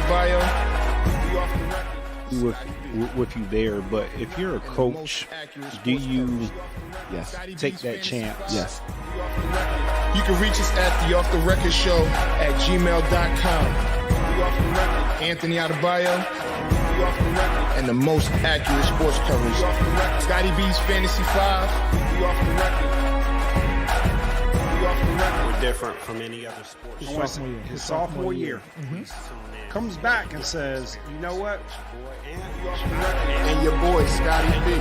Adebayo. With you there, but if you're a coach, do you take that chance? Yes. You can reach us at the Off the Record Show at gmail.com. Anthony Adebayo and the most accurate sports coverage. Scotty B's Fantasy 5. We're different from any other sport. His sophomore year. Comes back and says, you know what? And your boy, Scotty B.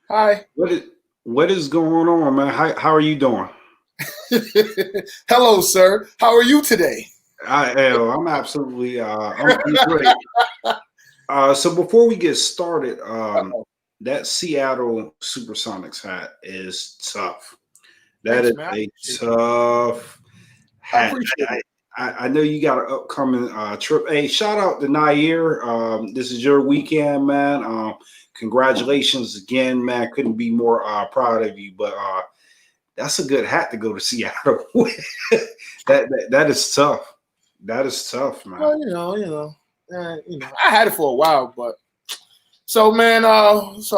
Hi. What is going on, man? How are you doing? Hello, sir. How are you today? I'm absolutely I'm great. So before we get started, that Seattle Supersonics hat is tough. That is a tough hat. I know you got an upcoming trip. Hey, shout out to Nair. This is your weekend, man. Congratulations again, man. Couldn't be more proud of you. But that's a good hat to go to Seattle with. That is tough. That is tough, man. Well, I had it for a while, but so man, this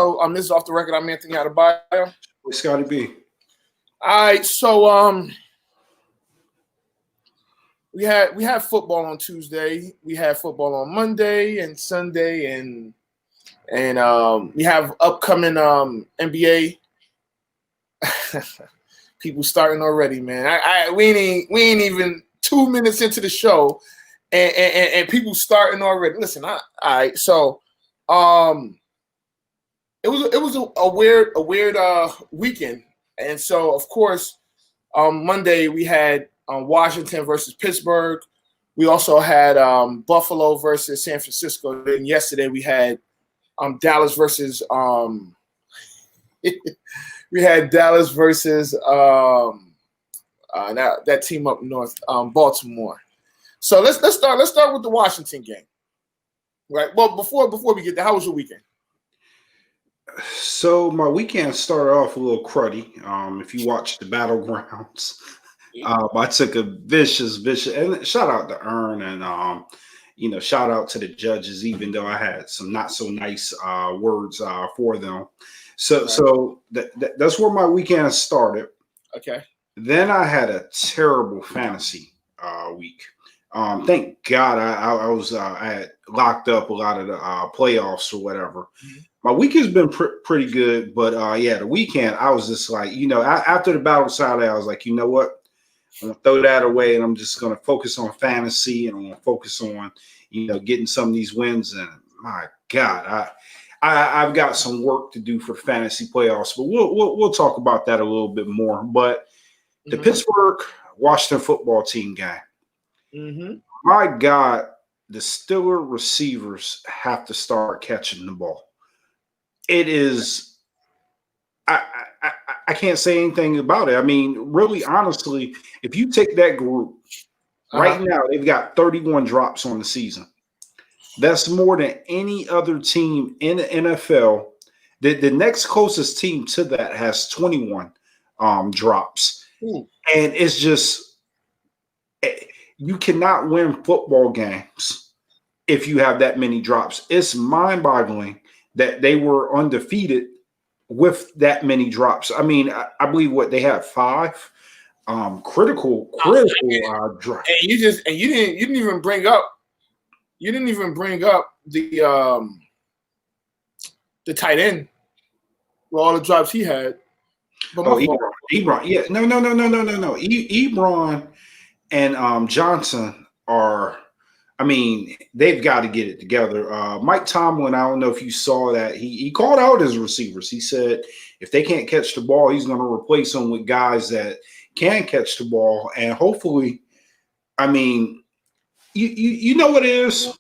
is Off the Record. I'm Anthony Adebayo. Scotty B. All right, so we had football on Tuesday. We had football on Monday and Sunday, and we have upcoming NBA. People starting already, man. We ain't even 2 minutes into the show, and people starting already. Listen, all right. So, it was a weird weekend, and so of course, Monday we had Washington versus Pittsburgh. We also had Buffalo versus San Francisco. And yesterday we had Dallas versus we had Dallas versus that team up north, Baltimore. So let's start with the Washington game. Right. Well, before we get there, how was your weekend? So my weekend started off a little cruddy. If you watch the Battlegrounds, I took a vicious, and shout out to Earn and shout out to the judges, even though I had some not so nice words for them. So that's where my weekend started. Okay. Then I had a terrible fantasy week. Thank God I had locked up a lot of the playoffs or whatever. Mm-hmm. My week has been pretty good, but the weekend I was just like, after the battle Saturday, I was like, you know what? I'm gonna throw that away, and I'm just gonna focus on fantasy, and I'm gonna focus on, getting some of these wins. And my God, I've got some work to do for the fantasy playoffs, but we'll talk about that a little bit more. But the Pittsburgh Washington football team game. Mm-hmm. My God, the Steelers receivers have to start catching the ball. It is, I can't say anything about it. I mean, really, honestly, if you take that group right now, they've got 31 drops on the season. That's more than any other team in the NFL. The next closest team to that has 21 drops. Ooh. And it's just, you cannot win football games if you have that many drops. It's mind-boggling that they were undefeated with that many drops. I mean, I believe they had 5 critical drops. And you didn't even bring up the tight end with all the drops he had. But Ebron. Yeah, no. Ebron and Johnson are, I mean, they've got to get it together. Mike Tomlin, I don't know if you saw that. He called out his receivers. He said if they can't catch the ball, he's going to replace them with guys that can catch the ball. And hopefully, I mean, you know what it is?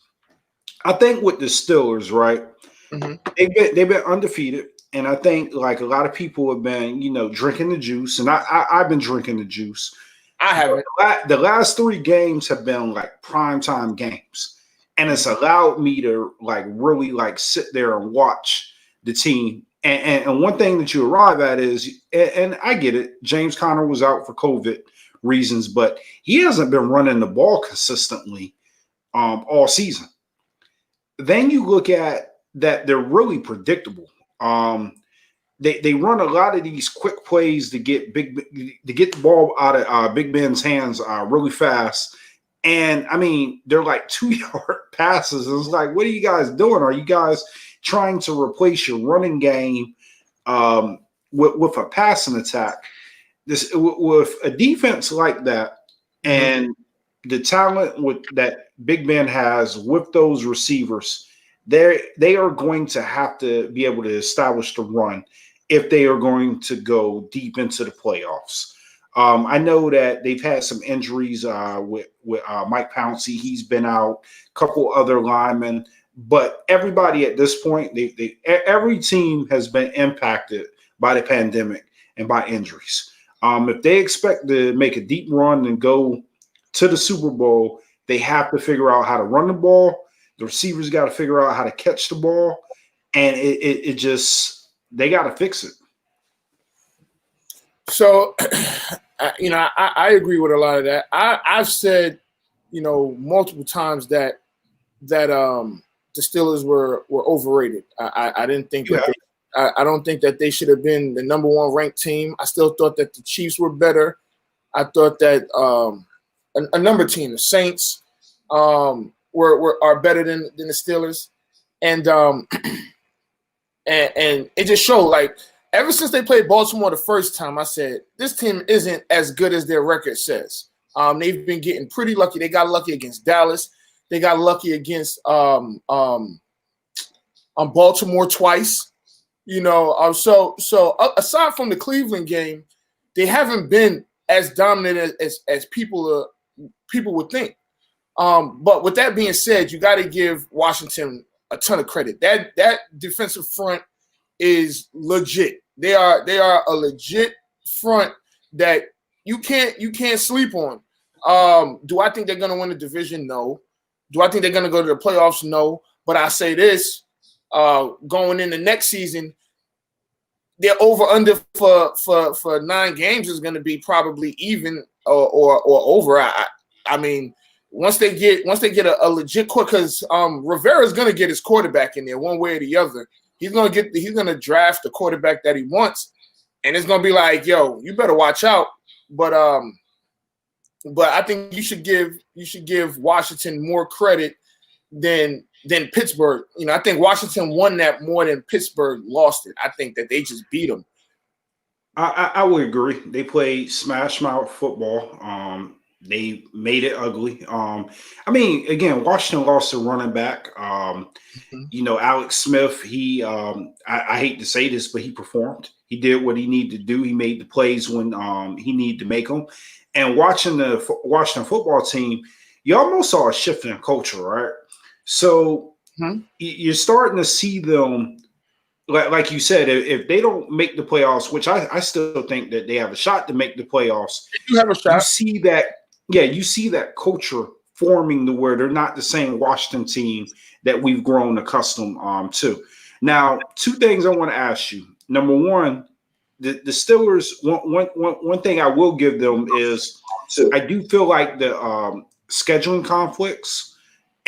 I think with the Steelers, right? Mm-hmm. They've been undefeated. And I think like a lot of people have been, drinking the juice. And I've been drinking the juice. I haven't. The last 3 games have been like primetime games. and it's allowed me to like really like sit there and watch the team. And one thing that you arrive at is, and I get it, James Conner was out for COVID reasons, but he hasn't been running the ball consistently all season. Then you look at that they're really predictable. They run a lot of these quick plays to get the ball out of Big Ben's hands really fast. And I mean, they're like 2-yard passes. It's like, what are you guys doing? Are you guys trying to replace your running game with a passing attack? With a defense like that, and the talent that Big Ben has with those receivers, they are going to have to be able to establish the run if they are going to go deep into the playoffs. I know that they've had some injuries with Mike Pouncey. He's been out, a couple other linemen, but everybody at this point, every team has been impacted by the pandemic and by injuries. If they expect to make a deep run and go to the Super Bowl, they have to figure out how to run the ball. The receivers got to figure out how to catch the ball, and it just they got to fix it. So, I agree with a lot of that. I've said, multiple times that the Steelers were overrated. I didn't think that. I don't think that they should have been the number one ranked team. I still thought that the Chiefs were better. I thought that a number of teams, the Saints, are better than the Steelers, and it just showed. Like, ever since they played Baltimore the first time, I said this team isn't as good as their record says. They've been getting pretty lucky. They got lucky against Dallas. They got lucky against Baltimore twice. So aside from the Cleveland game, they haven't been as dominant as people would think. But with that being said, you got to give Washington a ton of credit. That defensive front is legit. They are a legit front that you can't sleep on. Do I think they're going to win the division? No. Do I think they're going to go to the playoffs? No. But I say this. Going into next season, their over-under for 9 games is going to be probably even or over. I mean, once they get a legit quarterback, because Rivera's going to get his quarterback in there one way or the other. He's going to draft the quarterback that he wants, and it's going to be like, yo, you better watch out. But I think you should give Washington more credit than Pittsburgh. I think Washington won that more than Pittsburgh lost it. I think that they just beat them. I would agree. They played smash mouth football. They made it ugly. Again, Washington lost a running back. Alex Smith, he I hate to say this, but he performed. He did what he needed to do. He made the plays when he needed to make them. And watching the Washington football team, you almost saw a shift in culture, right? So you're starting to see them, like you said, if they don't make the playoffs, which I still think that they have a shot to make the playoffs. They do have a shot. You see that culture forming to where they're not the same Washington team that we've grown accustomed to. Now, 2 things I want to ask you. Number one, the Steelers, one thing I will give them is I do feel like the scheduling conflicts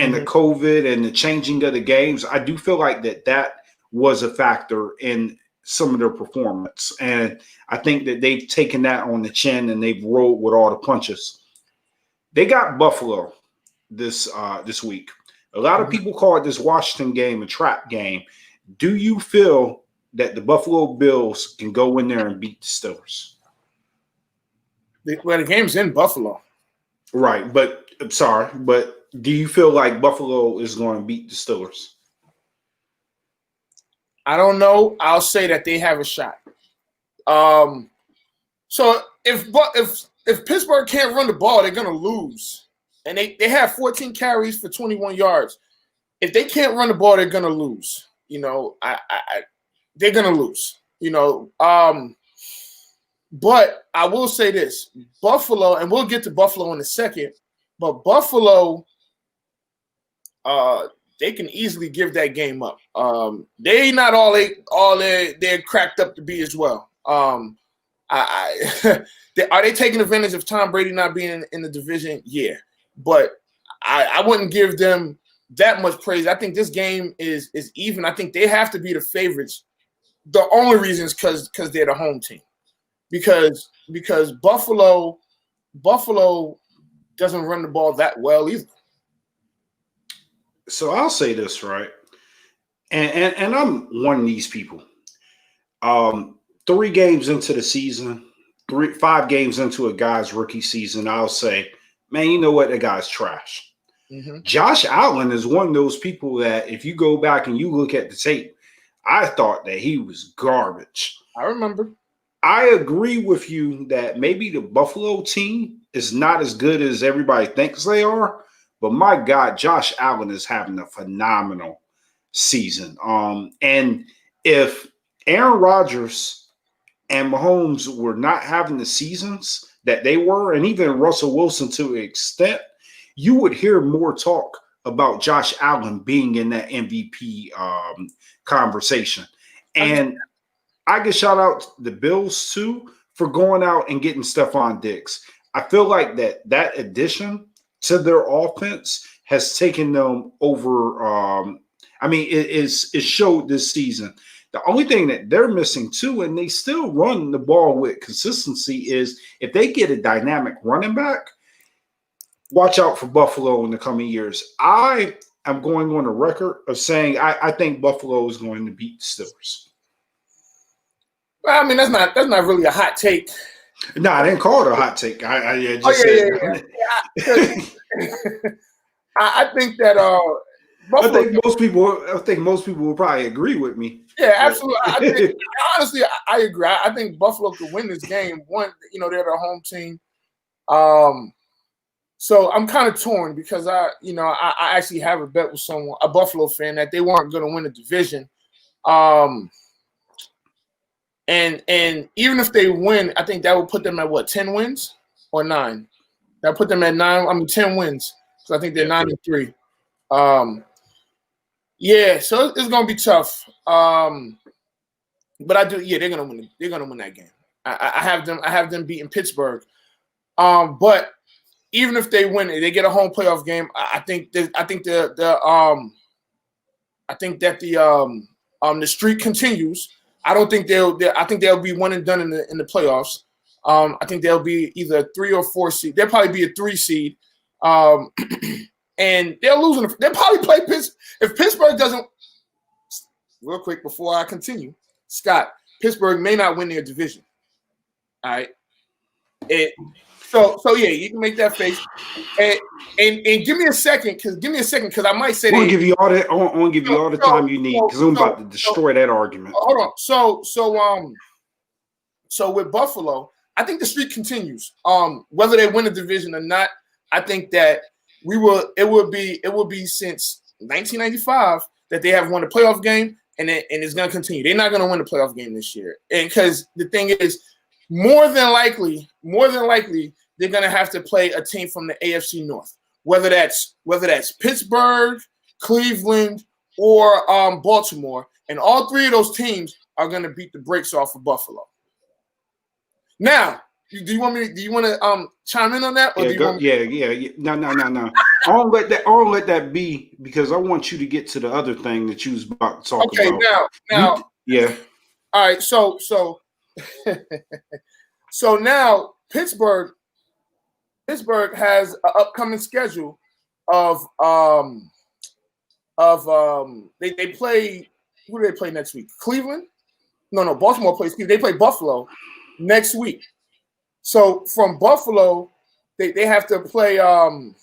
and the COVID and the changing of the games, I do feel like that was a factor in some of their performance. And I think that they've taken that on the chin and they've rolled with all the punches. They got Buffalo this week. A lot of people call it this Washington game a trap game. Do you feel that the Buffalo Bills can go in there and beat the Steelers? Well, the game's in Buffalo. Right, but I'm sorry, but do you feel like Buffalo is going to beat the Steelers? I don't know. I'll say that they have a shot. So if Pittsburgh can't run the ball, they're going to lose. And they have 14 carries for 21 yards. If they can't run the ball, they're going to lose. They're going to lose. But I will say this. Buffalo, and we'll get to Buffalo in a second, but Buffalo they can easily give that game up. They not all they're cracked up to be as well. Are they taking advantage of Tom Brady not being in the division? Yeah, but I wouldn't give them that much praise. I think this game is even. I think they have to be the favorites. The only reason is because they're the home team. Because Buffalo doesn't run the ball that well either. So I'll say this, right? And I'm one of these people. 3 games into the season, 5 games into a guy's rookie season, I'll say, man, you know what? That guy's trash. Mm-hmm. Josh Allen is one of those people that if you go back and you look at the tape, I thought that he was garbage. I remember. I agree with you that maybe the Buffalo team is not as good as everybody thinks they are, but my God, Josh Allen is having a phenomenal season. And if Aaron Rodgers and Mahomes were not having the seasons that they were, and even Russell Wilson to an extent, you would hear more talk about Josh Allen being in that MVP conversation. And I can shout out the Bills too for going out and getting Stephon Diggs. I feel like that addition to their offense has taken them over. It showed this season. The only thing that they're missing too, and they still run the ball with consistency, is if they get a dynamic running back, watch out for Buffalo in the coming years. I am going on the record of saying I think Buffalo is going to beat the Steelers. Well, I mean, that's not really a hot take. No, I didn't call it a hot take. I think that Buffalo, I think most people will probably agree with me. Yeah, absolutely. Honestly, I agree. I think Buffalo could win this game. One, they're their home team. So I'm kind of torn because I actually have a bet with a Buffalo fan, that they weren't going to win the division. And even if they win, I think that would put them at 10 wins or 9? That put them at 10 wins. So I think they're 9-3. Yeah, so it's gonna be tough. But they're gonna win. They're gonna win that game. I have them beating Pittsburgh. But even if they win it, they get a home playoff game. I think that the streak continues. I don't think I think they'll be one and done in the playoffs. I think they'll be either a 3 or 4 seed. They'll probably be a 3 seed. And they'll lose. They'll probably play Pittsburgh. If Pittsburgh doesn't, real quick before I continue, Scott, Pittsburgh may not win their division. All right. So yeah, you can make that face. And give me a second, because I might say I want to give you all that. I want to give you all the time you need, because I'm about to destroy that argument. Hold on. So with Buffalo, I think the streak continues. Whether they win the division or not, I think that it would be since 1995 that they have won a playoff game, and it's going to continue. They're not going to win the playoff game this year, and because the thing is, more than likely, they're going to have to play a team from the AFC North, whether that's Pittsburgh, Cleveland, or Baltimore, and all 3 of those teams are going to beat the brakes off of Buffalo. Now, do you want to chime in on that? Or Yeah. No. I won't let that be, because I want you to get to the other thing that you was about to talk about. Okay, now. Yeah. All right, so so now Pittsburgh has an upcoming schedule of they play, who do they play next week? Cleveland? No, Baltimore plays Cleveland. They play Buffalo next week. So from Buffalo, they have to play I'll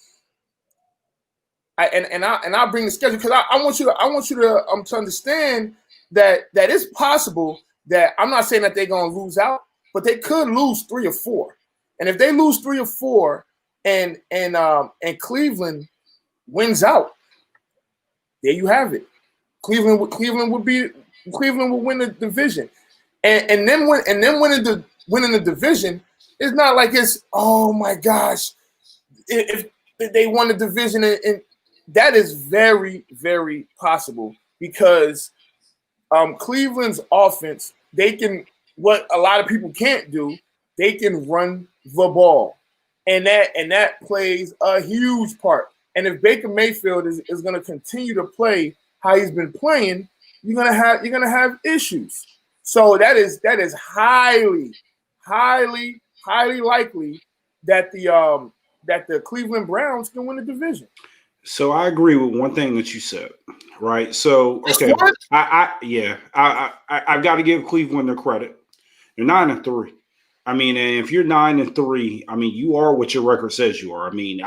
bring the schedule, because I want you to understand that it's possible that, I'm not saying that they're going to lose out, but they could lose 3 or 4. And if they lose 3 or 4 and Cleveland wins out, there you have it. Cleveland would win the division. And then winning the division, it's not like it's, oh my gosh, if they won the division and that is very, very possible because Cleveland's offense, they can, what a lot of people can't do, they can run the ball. And that plays a huge part. And if Baker Mayfield is going to continue to play how he's been playing, you're gonna have issues. So that is highly likely that the Cleveland Browns can win the division. So I agree with one thing that you said, right? So okay, I've got to give Cleveland their credit. They're 9-3. I mean, and if you're 9-3, I mean, you are what your record says you are. I mean,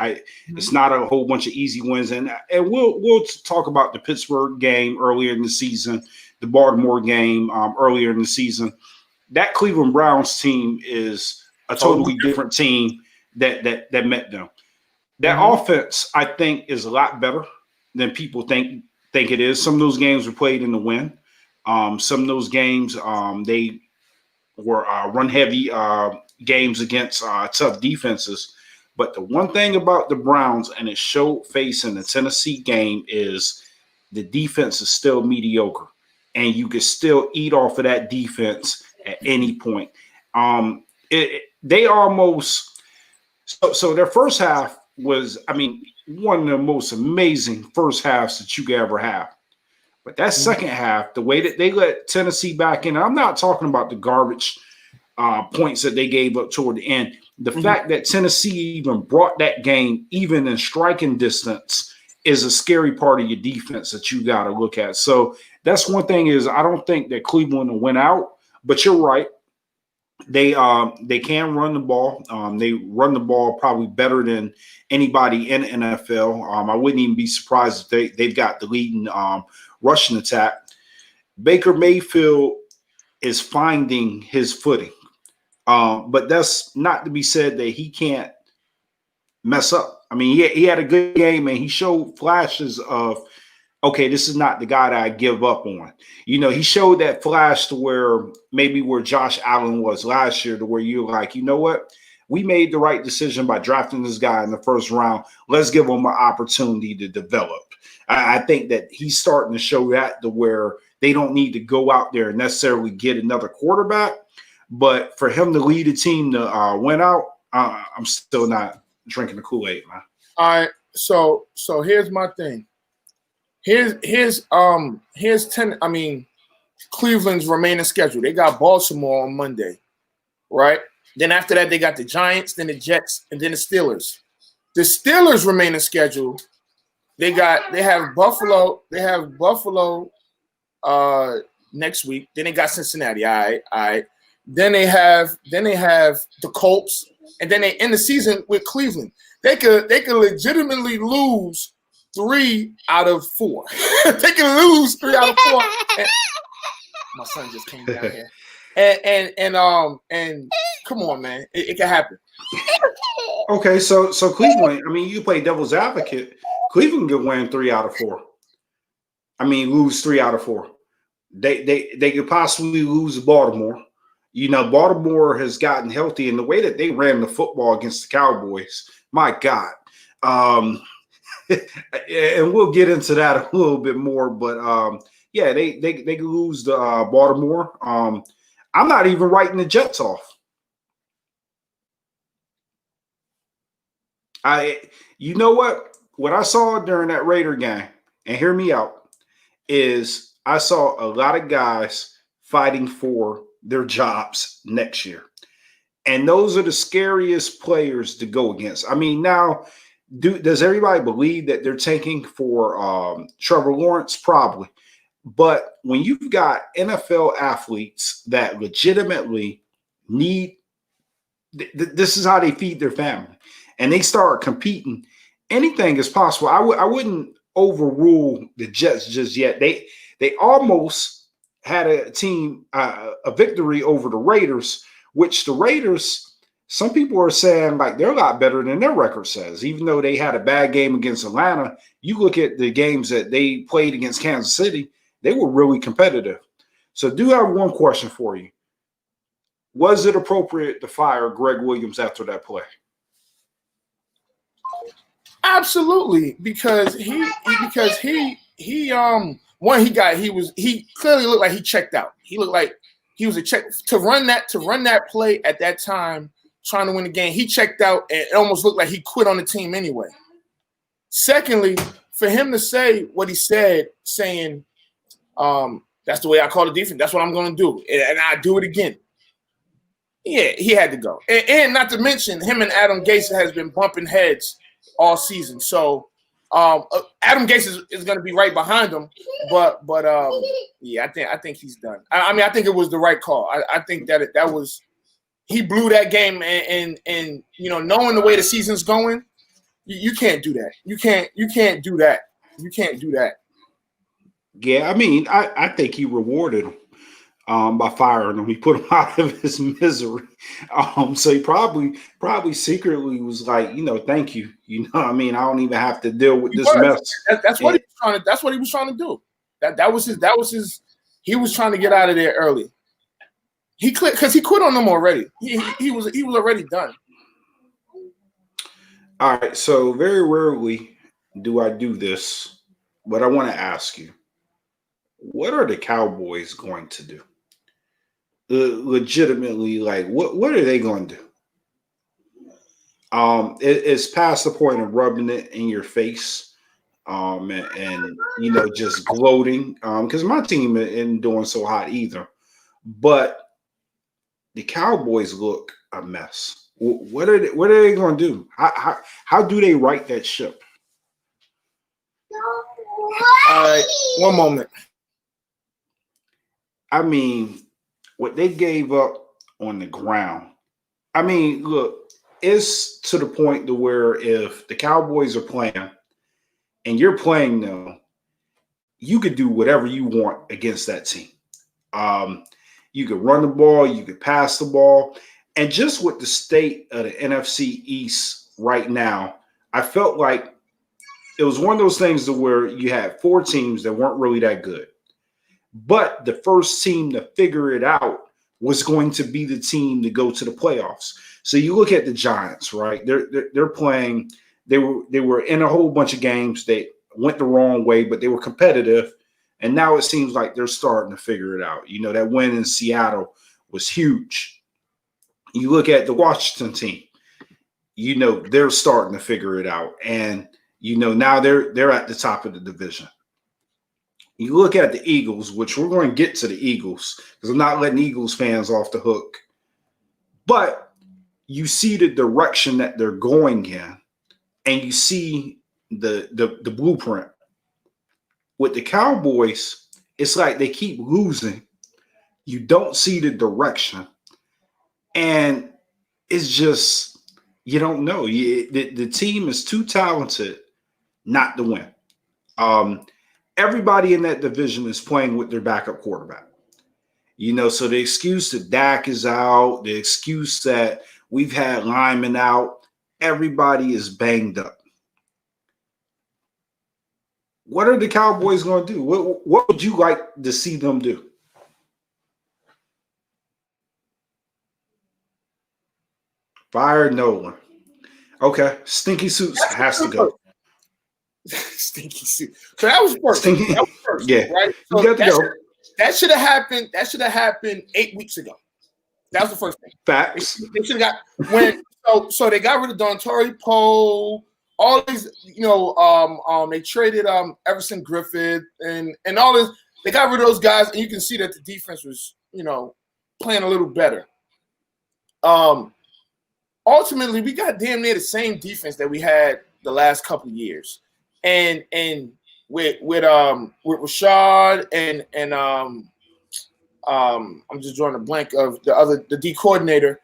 it's not a whole bunch of easy wins, and we'll talk about the Pittsburgh game earlier in the season, the Baltimore game earlier in the season. That Cleveland Browns team is a totally different team that met them. That offense, I think, is a lot better than people think it is. Some of those games were played in the wind. Some of those games, they were run-heavy games against tough defenses. But the one thing about the Browns, and it showed face in the Tennessee game, is the defense is still mediocre. And you can still eat off of that defense at any point. They almost – so their first half was, I mean, one of the most amazing first halves that you could ever have. But that second half, the way that they let Tennessee back in, I'm not talking about the garbage points that they gave up toward the end. The fact that Tennessee even brought that game even in striking distance is a scary part of your defense that you got to look at. So that's one thing is I don't think that Cleveland will win out, but you're right. They can run the ball. They run the ball probably better than anybody in the NFL. I wouldn't even be surprised if they've got the leading rushing attack. Baker Mayfield is finding his footing. But that's not to be said that he can't mess up. I mean, he had a good game and he showed flashes of, okay, this is not the guy that I give up on. You know, he showed that flash to where Josh Allen was last year, to where you're like, you know what? We made the right decision by drafting this guy in the first round. Let's give him an opportunity to develop. I think that he's starting to show that to where they don't need to go out there and necessarily get another quarterback. But for him to lead a team to win out, I'm still not drinking the Kool-Aid, man. All right. So here's my thing. Here's Cleveland's remaining schedule. They got Baltimore on Monday, right? Then after that, they got the Giants, then the Jets, and then the Steelers. The Steelers remaining schedule. They have Buffalo. They have Buffalo next week. Then they got Cincinnati. All right. Then they have the Colts, and then they end the season with Cleveland. They could legitimately lose 3 out of 4. They can lose 3 out of 4. And my son just came down here. And come on, man, it can happen. Okay, so Cleveland. I mean, you play devil's advocate. Cleveland could win 3 out of 4. I mean, lose 3 out of 4. They could possibly lose Baltimore. You know, Baltimore has gotten healthy, and the way that they ran the football against the Cowboys, my God. And we'll get into that a little bit more, but yeah, they could lose the Baltimore. I'm not even writing the Jets off. You know what I saw during that Raider game, and hear me out, is I saw a lot of guys fighting for their jobs next year. And those are the scariest players to go against. I mean, now, does everybody believe that they're tanking for Trevor Lawrence? Probably. But when you've got NFL athletes that legitimately need this is how they feed their family, and they start competing, anything is possible. I wouldn't overrule the Jets just yet. They almost had a victory over the Raiders, which the Raiders, some people are saying like they're a lot better than their record says. Even though they had a bad game against Atlanta, you look at the games that they played against Kansas City, they were really competitive. So do have one question for you. Was it appropriate to fire Greg Williams after that play? Absolutely, because he clearly looked like he checked out. He looked like he was a check to run that play at that time, trying to win the game. He checked out and it almost looked like he quit on the team anyway. Secondly, for him to say what he said, saying, that's the way I call the defense. That's what I'm going to do, and I do it again. Yeah, he had to go, and not to mention him and Adam Gase has been bumping heads all season. So Adam Gase is going to be right behind him, but yeah, I think he's done. I mean, I think it was the right call. I think that was he blew that game, and you know, knowing the way the season's going, you can't do that. You can't do that. You can't do that. Yeah, I mean, I think he rewarded him by firing him. He put him out of his misery. So he probably secretly was like, you know, thank you. You know what I mean? I don't even have to deal with this mess. That's what he was trying to. That's what he was trying to do. That was his. He was trying to get out of there early. He quit because he quit on them already. He was already done. All right. So very rarely do I do this, but I want to ask you, what are the Cowboys going to do? Legitimately, like what are they going to do? It's past the point of rubbing it in your face, and you know, just gloating. Because my team isn't doing so hot either, but the Cowboys look a mess. What are they going to do? How do they right that ship? All right, one moment. I mean, what they gave up on the ground. I mean, look, it's to the point to where if the Cowboys are playing and you're playing them, you could do whatever you want against that team. You could run the ball, you could pass the ball. And just with the state of the NFC East right now, I felt like it was one of those things to where you had four teams that weren't really that good. But the first team to figure it out was going to be the team to go to the playoffs. So you look at the Giants, right? They're playing. They were in a whole bunch of games. They went the wrong way, but they were competitive. And now it seems like they're starting to figure it out. You know, that win in Seattle was huge. You look at the Washington team. You know, they're starting to figure it out, and you know now they're at the top of the division. You look at the Eagles, which we're going to get to the Eagles because I'm not letting Eagles fans off the hook. But you see the direction that they're going in, and you see the blueprint. With the Cowboys, it's like they keep losing. You don't see the direction. And it's just, you don't know. The team is too talented not to win. Everybody in that division is playing with their backup quarterback. You know, so the excuse that Dak is out, the excuse that we've had Lyman out, everybody is banged up. What are the Cowboys going to do? What would you like to see them do? Fire Nolan. Okay. Stinky Suits has to go. Stinky suit. So that was first. Stinky, that was first, yeah. Right? So you got to go. That should have happened. That should have happened 8 weeks ago. That was the first thing. Facts. They should have got when so they got rid of Dontori Poe, all these, you know, they traded Everson Griffith and all this. They got rid of those guys, and you can see that the defense was, you know, playing a little better. Ultimately, we got damn near the same defense that we had the last couple of years. And with Rashad and I'm just drawing a blank of the D coordinator,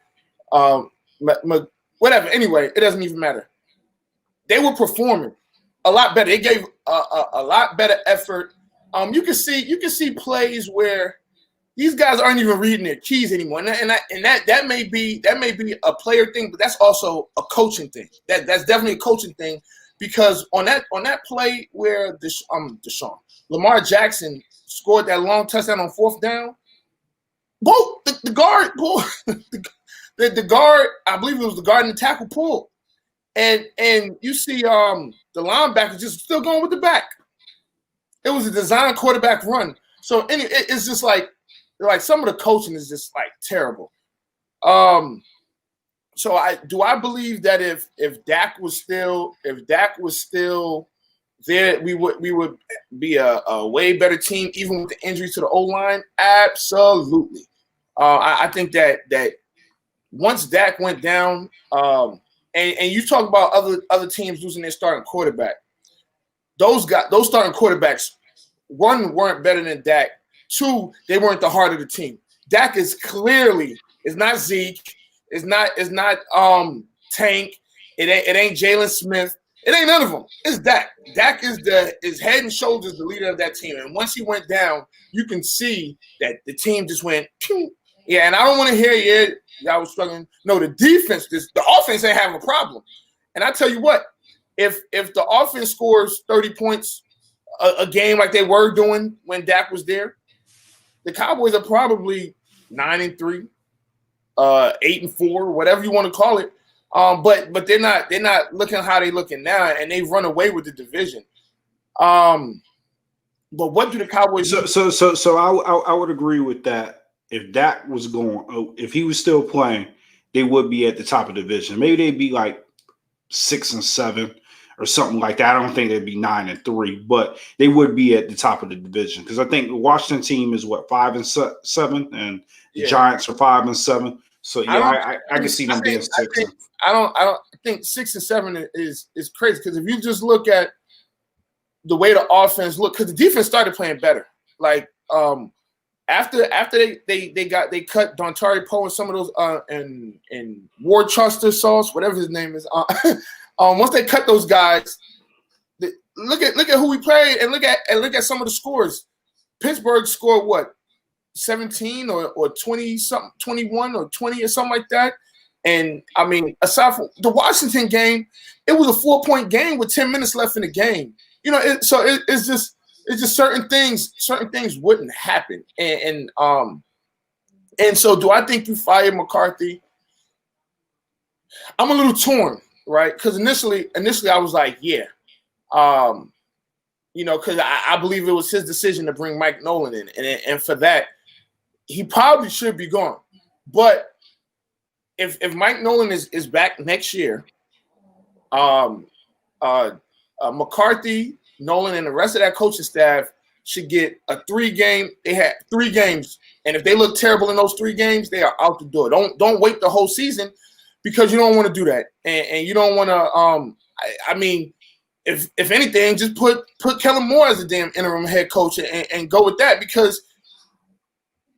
whatever. Anyway, it doesn't even matter. They were performing a lot better. They gave a lot better effort. You can see plays where these guys aren't even reading their keys anymore, and that may be a player thing, but that's also a coaching thing. That's definitely a coaching thing. Because on that play where Lamar Jackson scored that long touchdown on fourth down, the guard, I believe it was the guard and the tackle pulled. And you see the linebacker just still going with the back. It was a design quarterback run. So it's just like some of the coaching is just like terrible. So I believe that if Dak was still there, we would be a way better team, even with the injury to the O-line. Absolutely. I think that once Dak went down, and you talk about other teams losing their starting quarterback, those starting quarterbacks, one, weren't better than Dak. Two, they weren't the heart of the team. Dak is not Zeke. It's not Tank. It ain't Jalen Smith. It ain't none of them. It's Dak. Dak is head and shoulders the leader of that team. And once he went down, you can see that the team just went pew. Yeah, and I don't want to hear y'all was struggling. No, the defense, the offense ain't having a problem. And I tell you what, if the offense scores 30 points a game like they were doing when Dak was there, the Cowboys are probably 9-3, 8-4, whatever you want to call it. But they're not looking how they looking now, and they run away with the division. But what do the Cowboys do? So I would agree with that. If Dak was if he was still playing, they would be at the top of the division. Maybe they'd be like 6-7 or something like that. I don't think they'd be 9-3, but they would be at the top of the division because I think the Washington team is 5-7, and the Giants are 5-7. So yeah, I can see them being 6. I don't think 6-7 is crazy because if you just look at the way the offense looked, because the defense started playing better. Like after they cut Dontari Poe and some of those and Ward Chester Sauce, whatever his name is. Once they cut those guys, look at who we played and look at some of the scores. Pittsburgh scored what? 17 or 20 something, 21 or 20 or something like that. And I mean, aside from the Washington game, it was a 4-point game with 10 minutes left in the game. You know, it's just certain things wouldn't happen. And so do I think you fire McCarthy? I'm a little torn, right? Because initially I was like, yeah. You know, because I believe it was his decision to bring Mike Nolan in. And for that, he probably should be gone. But if Mike Nolan is back next year, McCarthy, Nolan, and the rest of that coaching staff should get a 3-game. They had 3 games, and if they look terrible in those 3 games, they are out the door. Don't wait the whole season because you don't want to do that, and you don't want to. I mean, if anything, just put Kellen Moore as a damn interim head coach and go with that because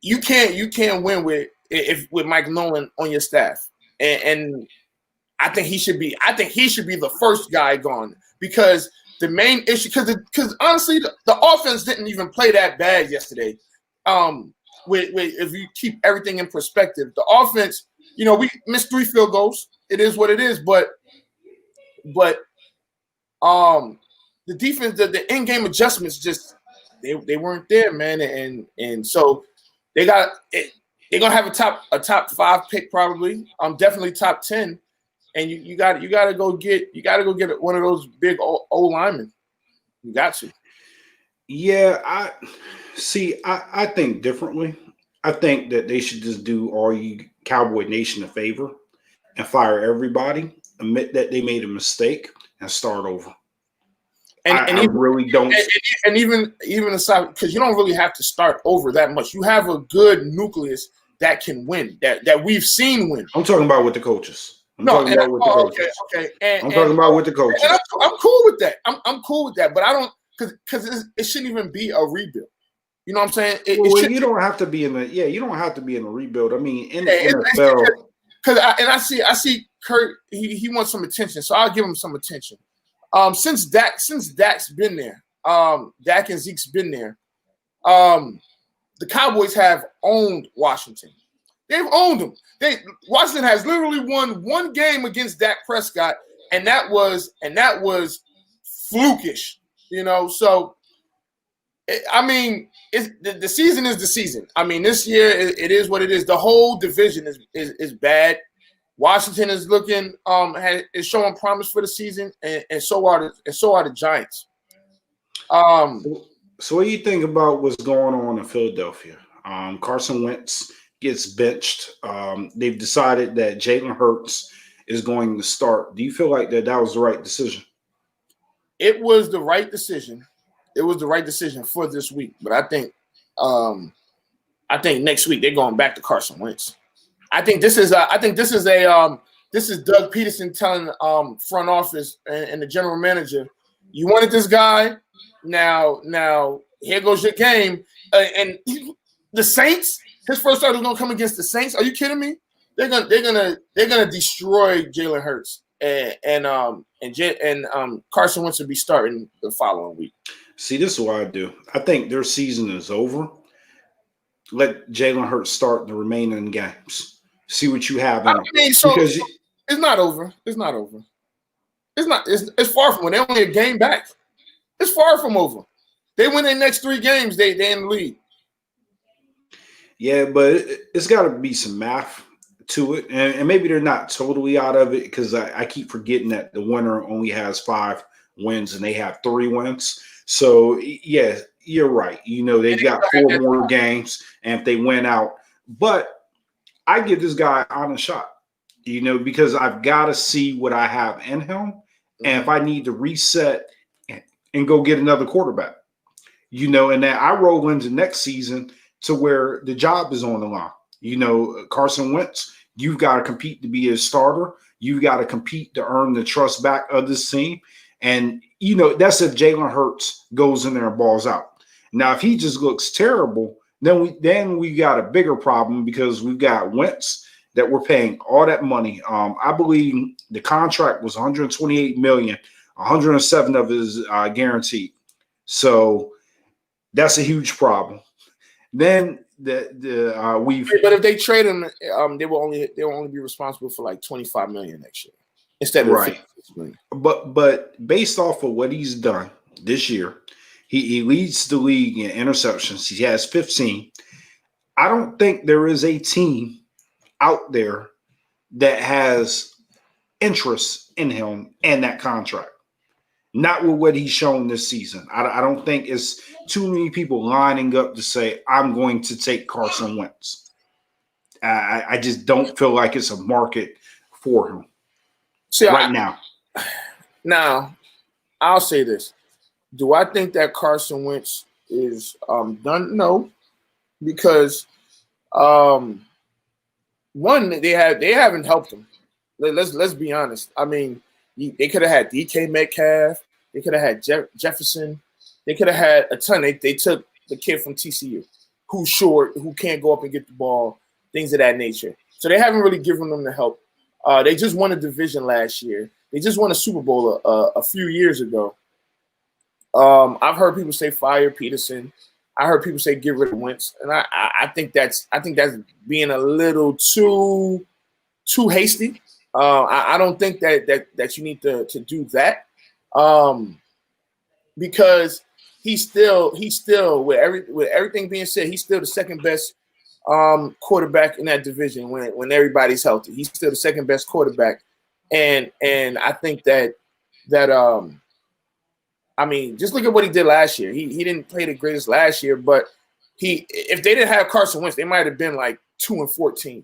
you can't win with Mike Nolan on your staff, and I think he should be the first guy gone because the main issue because honestly the offense didn't even play that bad yesterday. If you keep everything in perspective, the offense, you know, we missed 3 field goals. It is what it is, but the defense, the in-game adjustments just they weren't there, man, and so they're gonna have a top 5 pick probably. Definitely top 10, and you got to go get one of those big O linemen. You got to. Yeah, I think differently. I think that they should just do all you Cowboy Nation a favor and fire everybody, admit that they made a mistake, and start over. I really don't. And even aside, because you don't really have to start over that much. You have a good nucleus that can win, that we've seen win. I'm talking about with the coaches. I'm talking about with the coaches. Okay. I'm talking about with the coaches. And I'm cool with that. I'm cool with that, but I don't because it shouldn't even be a rebuild. You know what I'm saying? You don't have to be in the you don't have to be in a rebuild. I mean, in the NFL. Because I see Kurt. He wants some attention, so I'll give him some attention. Since Dak's been there, Dak and Zeke's been there, the Cowboys have owned Washington. They've owned them. Washington has literally won 1 game against Dak Prescott, and that was flukish, you know. So, I mean, the season is the season. I mean, this year it is what it is. The whole division is bad. Washington is looking is showing promise for the season, and so are the Giants. So what do you think about what's going on in Philadelphia? Carson Wentz gets benched. They've decided that Jalen Hurts is going to start. Do you feel like that was the right decision? It was the right decision. It was the right decision for this week. But I think next week they're going back to Carson Wentz. I think this is Doug Peterson telling front office and the general manager, you wanted this guy. Now here goes your game. And the Saints, his first start is gonna come against the Saints. Are you kidding me? They're gonna destroy Jalen Hurts and Carson Wentz will be starting the following week. See, this is what I do. I think their season is over. Let Jalen Hurts start the remaining games. See what you have in them. It's not over. It's not over. It's far from it. They're only a game back. It's far from over. They win their next 3 games, they in the lead. Yeah, but it's got to be some math to it. And maybe they're not totally out of it because I keep forgetting that the winner only has 5 wins and they have 3 wins. So, yeah, you're right. They've got 4 more games, and if they win out. But I give this guy an honest shot, because I've got to see what I have in him. And if I need to reset and go get another quarterback, and that I roll into next season to where the job is on the line. Carson Wentz, you've got to compete to be a starter. You've got to compete to earn the trust back of this team. And, that's if Jalen Hurts goes in there and balls out. Now, if he just looks terrible, then we got a bigger problem because we've got Wentz that we're paying all that money. I believe the contract was $128 million, 107 of it is guaranteed. So that's a huge problem. Then but if they trade him, they will only be responsible for like $25 million next year instead of right. $56 million. But based off of what he's done this year, he leads the league in interceptions. He has 15. I don't think there is a team out there that has interest in him and that contract. Not with what he's shown this season. I don't think it's too many people lining up to say, I'm going to take Carson Wentz. I just don't feel like it's a market for him now. Now, I'll say this. Do I think that Carson Wentz is done? No, because one, they haven't helped him. Let's be honest. I mean, they could have had DK Metcalf. They could have had Jefferson. They could have had a ton. They took the kid from TCU, who's short, who can't go up and get the ball, things of that nature. So they haven't really given them the help. They just won a division last year. They just won a Super Bowl a few years ago. I've heard people say fire Peterson. I heard people say get rid of Wentz, and I think that's being a little too hasty. I don't think that you need to do that, because he's still with everything being said, he's still the second best quarterback in that division when everybody's healthy. He's still the second best quarterback, and I think that I mean, just look at what he did last year. He didn't play the greatest last year, but if they didn't have Carson Wentz, they might have been like 2-14.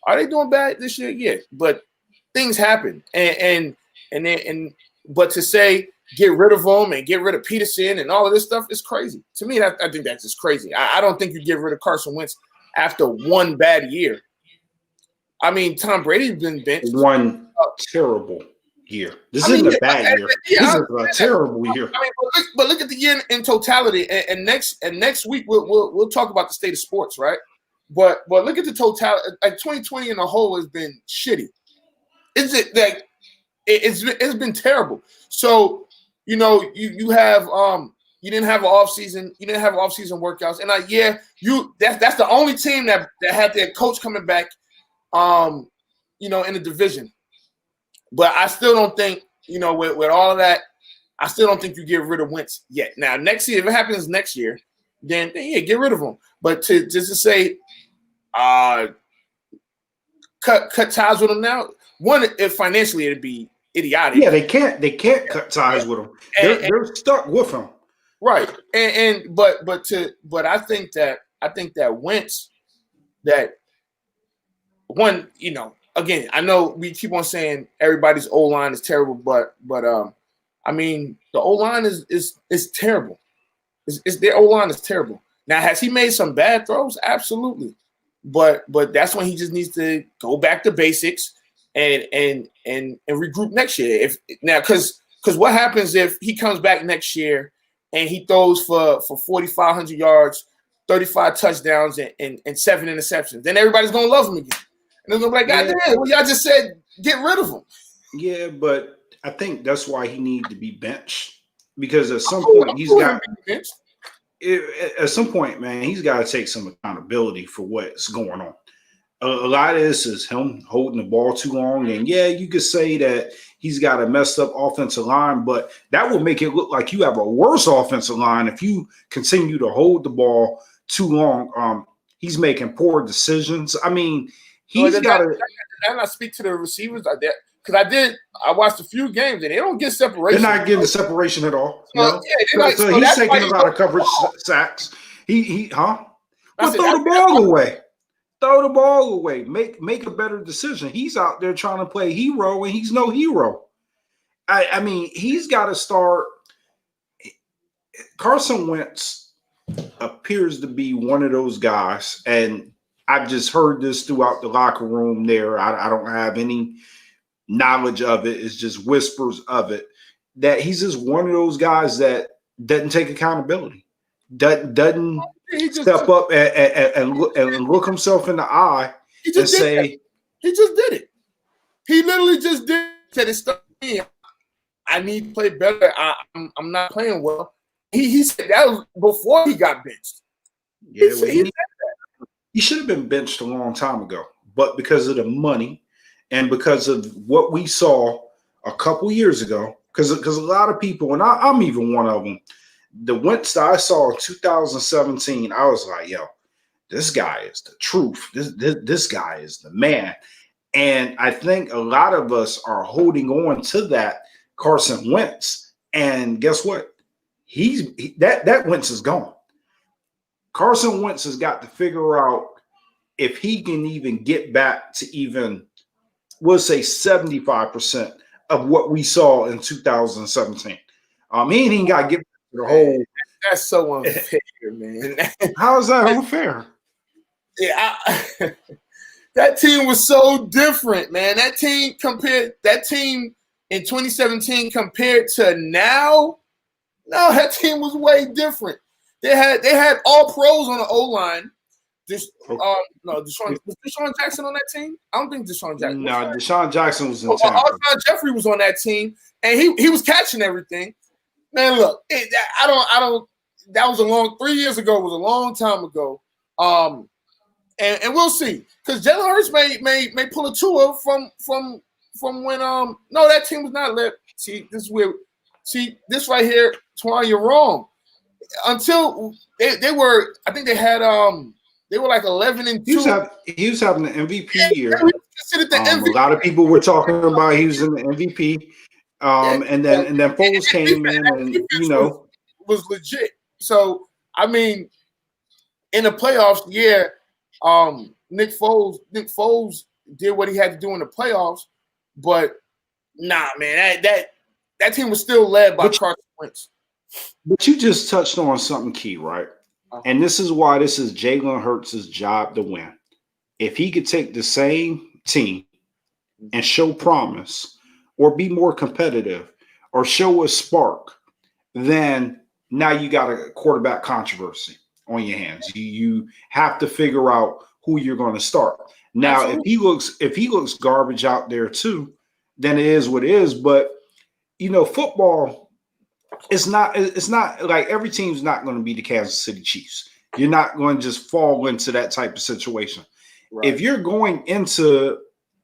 Are they doing bad this year? Yeah, but things happen, but to say get rid of him and get rid of Peterson and all of this stuff is crazy to me. I think that's just crazy. I don't think you get rid of Carson Wentz after one bad year. I mean, Tom Brady's been benched. One terrible year. This isn't a bad year. This is a terrible year. I mean, but look at the year in totality. And next week we'll talk about the state of sports, right? But look at the totality. Like 2020 in the whole has been shitty. It's been terrible. So you have you didn't have an off season. You didn't have off-season workouts. And that's the only team that had their coach coming back. In the division. But I still don't think, with all of that, I still don't think you get rid of Wentz yet. Now, next year, if it happens next year, then yeah, get rid of him. But just to say, cut ties with him now. One, if financially it'd be idiotic. Yeah, they can't cut ties with him. They're stuck with him. Right. But I think that Wentz, that one, again, I know we keep on saying everybody's O-line is terrible, but I mean, the O-line is terrible. Their O-line is terrible. Now, has he made some bad throws? Absolutely. But that's when he just needs to go back to basics and regroup next year. Because what happens if he comes back next year and he throws for 4,500 yards, 35 touchdowns, and 7 interceptions? Then everybody's gonna love him again. And they're gonna be like, God damn, well, y'all just said get rid of him. Yeah, but I think that's why he needs to be benched, because at some point he's got. At some point, man, he's got to take some accountability for what's going on. A lot of this is him holding the ball too long. And yeah, you could say that he's got a messed up offensive line, but that will make it look like you have a worse offensive line if you continue to hold the ball too long. He's making poor decisions. I mean, he's got to. And I speak to the receivers because I watched a few games and they don't get separation. They're not getting the separation at all. So he's taking a lot of coverage sacks. Well, throw the ball away. Throw the ball away. Make a better decision. He's out there trying to play hero and he's no hero. I mean, he's got to start. Carson Wentz appears to be one of those guys, and I've just heard this throughout the locker room there. I don't have any knowledge of it. It's just whispers of it, that he's just one of those guys that doesn't take accountability, doesn't step up and look himself in the eye and say, he just did it. He literally just did it. I need to play better. I'm not playing well. He said that was before he got benched. Yeah, he should have been benched a long time ago, but because of the money and because of what we saw a couple years ago, because a lot of people, and I'm even one of them, the Wentz that I saw in 2017, I was like, yo, this guy is the truth. This guy is the man. And I think a lot of us are holding on to that Carson Wentz. And guess what? That Wentz is gone. Carson Wentz has got to figure out if he can even get back to even, we'll say 75% of what we saw in 2017. He ain't got to get the whole. That's so unfair, man. How is that unfair? Yeah, that team was so different, man. That team in 2017 compared to now, no, that team was way different. They had all pros on the O-line. Was Deshaun Jackson on that team? I don't think Deshaun Jackson. No, Deshaun Jackson was in Tampa. Alshon Jeffrey was on that team, and he was catching everything. Man, look, I don't. That was 3 years ago. It was a long time ago. And we'll see, because Jalen Hurts may pull a Tua from when no, that team was not led. See, this is weird. See, this right here, Twan, you're wrong. Until they were, I think they had they were like 11-2. He was having an MVP year. MVP. A lot of people were talking about he was in the MVP. And then Foles came in and was legit. So I mean, in the playoffs, yeah, Nick Foles did what he had to do in the playoffs, but nah, man, that team was still led by Carson Wentz. But you just touched on something key, right? And this is why this is Jalen Hurts' job to win. If he could take the same team and show promise or be more competitive or show a spark, then now you got a quarterback controversy on your hands. You have to figure out who you're going to start. Now, Absolutely. if he looks garbage out there too, then it is what it is. But football, it's not like every team's not going to be the Kansas City Chiefs. You're not going to just fall into that type of situation. Right. If you're going into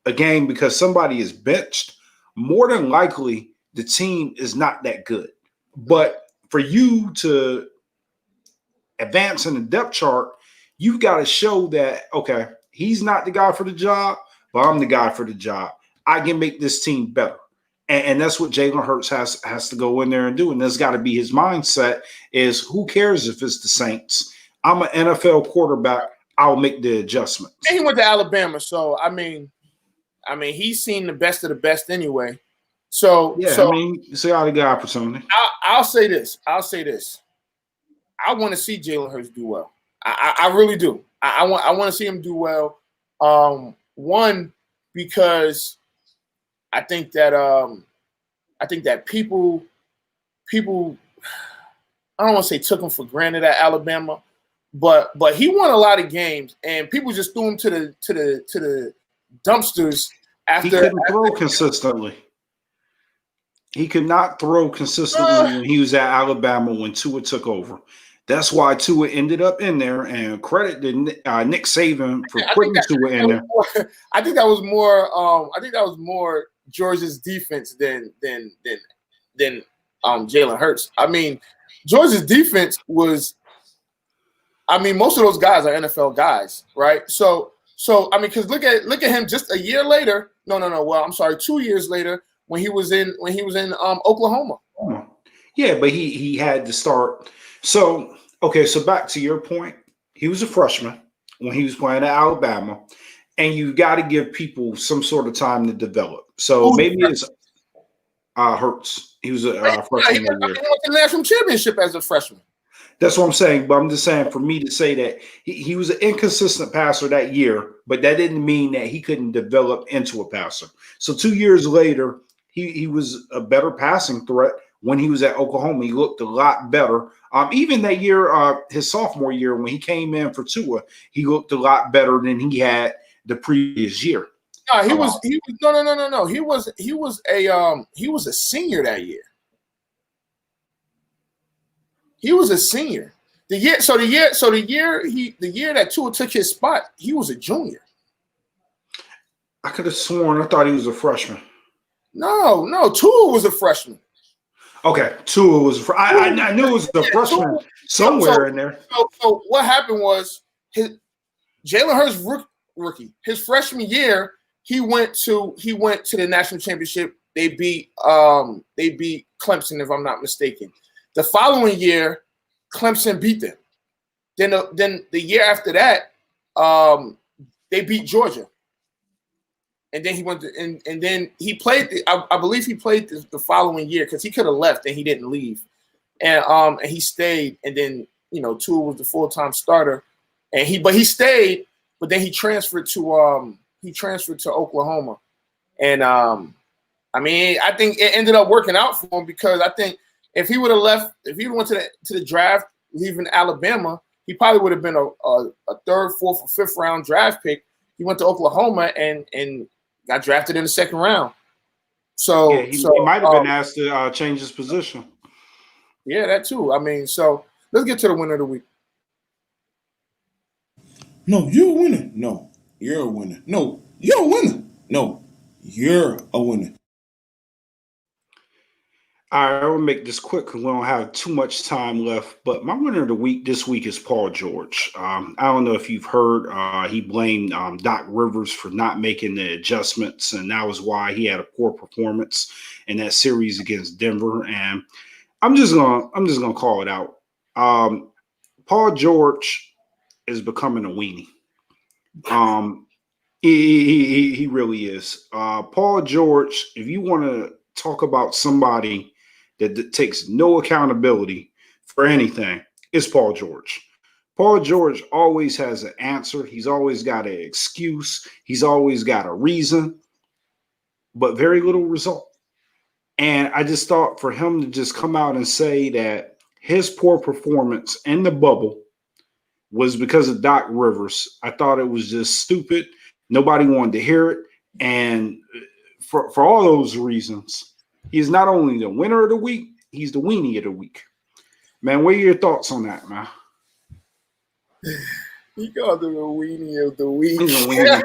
a game because somebody is benched, more than likely the team is not that good. But for you to advance in the depth chart, you've got to show that, okay, he's not the guy for the job, but I'm the guy for the job. I can make this team better. And that's what Jalen Hurts has to go in there and do. And that's got to be his mindset is who cares if it's the Saints? I'm an NFL quarterback. I'll make the adjustments. And he went to Alabama. So, I mean, he's seen the best of the best anyway. So, yeah, so I mean, you see how the good opportunity. I'll say this. I want to see Jalen Hurts do well. I really do. I want to see him do well. One, because I think that people I don't want to say took him for granted at Alabama, but he won a lot of games and people just threw him to the dumpsters after. He couldn't throw consistently. He could not throw consistently when he was at Alabama when Tua took over. That's why Tua ended up in there, and credit to Nick Saban for putting Tua in there. I think that was more Georgia's defense than Jalen Hurts. I mean, Georgia's defense was. I mean, most of those guys are NFL guys, right? So I mean, because look at him just a year later. No. Well, I'm sorry, 2 years later when he was in Oklahoma. Yeah, but he had to start. So back to your point, he was a freshman when he was playing at Alabama, and you got to give people some sort of time to develop. So maybe it's Hurts. He was a freshman. He went to the national championship as a freshman. That's what I'm saying, but I'm just saying for me to say that he was an inconsistent passer that year, but that didn't mean that he couldn't develop into a passer. So 2 years later, he was a better passing threat when he was at Oklahoma. He looked a lot better. Even that year, his sophomore year, when he came in for Tua, he looked a lot better than he had the previous year. No, he was no. He was a senior that year. He was a senior. The year that Tua took his spot, he was a junior. I could have sworn I thought he was a freshman. No, Tua was a freshman. Okay, Tua was. I knew it was a freshman somewhere in there. So what happened was Jalen Hurts rookie. His freshman year, he went to the national championship. They beat Clemson, if I'm not mistaken. The following year, Clemson beat them. Then the year after that, they beat Georgia. And then he went to, and then he played. I believe he played the following year because he could have left and he didn't leave, and he stayed. And then Tua was the full-time starter, and he stayed, but then he transferred to Oklahoma, and I mean I think it ended up working out for him because I think if he would have left, if he went to the draft leaving Alabama, he probably would have been a third, fourth, or fifth round draft pick. He went to Oklahoma and got drafted in the second round. So yeah, he might have been asked to change his position. Yeah, that too. I mean, so let's get to the winner of the week. No, you're a winner. No, you're a winner. No, you're a winner. No, you're a winner. All right, I'll make this quick because we don't have too much time left. But my winner of the week this week is Paul George. I don't know if you've heard, he blamed Doc Rivers for not making the adjustments, and that was why he had a poor performance in that series against Denver. And I'm just gonna call it out. Paul George is becoming a weenie. He really is. Paul George, if you want to talk about somebody that takes no accountability for anything, is Paul George. Paul George always has an answer. He's always got an excuse. He's always got a reason, but very little result. And I just thought for him to just come out and say that his poor performance in the bubble was because of Doc Rivers, I thought it was just stupid. Nobody wanted to hear it. And for all those reasons, he's not only the winner of the week, he's the weenie of the week. Man, what are your thoughts on that, man? He called him a weenie of the week. He's a weenie.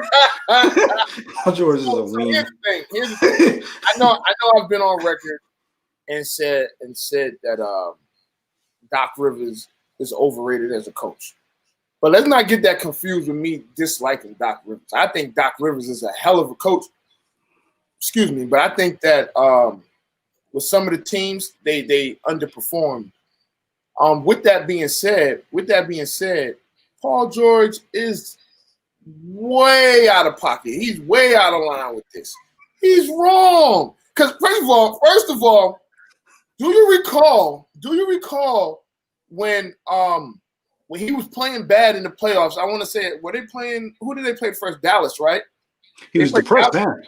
George is a weenie. Here's the thing. I know I've been on record and said that Doc Rivers is overrated as a coach. But let's not get that confused with me disliking Doc Rivers. I think Doc Rivers is a hell of a coach. Excuse me, but I think that with some of the teams, they underperformed. With that being said, Paul George is way out of pocket. He's way out of line with this. He's wrong. Because first of all, do you recall when he was playing bad in the playoffs? I want to say, were they playing? Who did they play first? Dallas, right? He was depressed then.